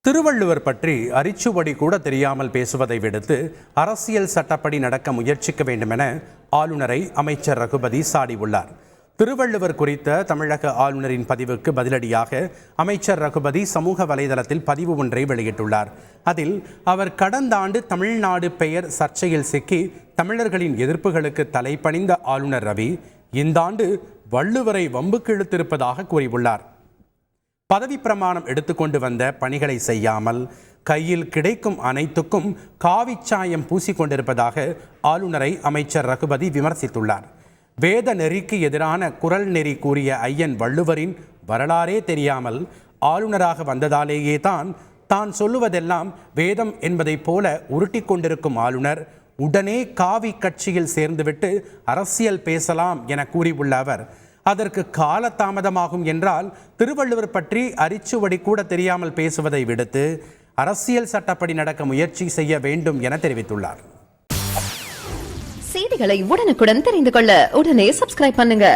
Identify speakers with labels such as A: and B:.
A: திருவள்ளுவர் பற்றி அரிச்சுவடி கூட தெரியாமல் பேசுவதை விடுத்து அரசியல் சட்டப்படி நடக்க முயற்சிக்க வேண்டுமென ஆளுநரை அமைச்சர் ரகுபதி சாடியுள்ளார். திருவள்ளுவர் குறித்த தமிழக ஆளுநரின் பதிவுக்கு பதிலடியாக அமைச்சர் ரகுபதி சமூக வலைதளத்தில் பதிவு ஒன்றை வெளியிட்டுள்ளார். அதில் அவர் கடந்த ஆண்டு தமிழ்நாடு பெயர் சர்ச்சையில் சிக்கி தமிழர்களின் எதிர்ப்புகளுக்கு தலைப்பணிந்த ஆளுநர் ரவி இந்த ஆண்டு வள்ளுவரை வம்புக்கு இழுத்திருப்பதாக கூறியுள்ளார். பதவி பிரமாணம் எடுத்துக்கொண்டு வந்த பணிகளை செய்யாமல் கையில் கிடைக்கும் அனைத்துக்கும் காவிச்சாயம் பூசிக்கொண்டிருப்பதாக ஆளுநரை அமைச்சர் ரகுபதி விமர்சித்துள்ளார். வேத நெறிக்கு எதிரான குரல் நெறி கூறிய ஐயன் வள்ளுவரின் வரலாறே தெரியாமல் ஆளுநராக வந்ததாலேயே தான் சொல்லுவதெல்லாம் வேதம் என்பதைப் போல உருட்டி கொண்டிருக்கும் ஆளுநர் உடனே காவி கட்சியில் சேர்ந்துவிட்டு அரசியல் பேசலாம் என கூறியுள்ள அவர், அதற்கு காலதாமதமாகும் என்றால் திருவள்ளுவர் பற்றி அரிச்சுவடி கூட தெரியாமல் பேசுவதை விடுத்து அரசியல் சட்டப்படி நடக்க முயற்சி செய்ய வேண்டும் என தெரிவித்துள்ளார்.
B: செய்திகளை உடனுக்குடன் தெரிந்து கொள்ள உடனே சப்ஸ்கிரைப் பண்ணுங்க.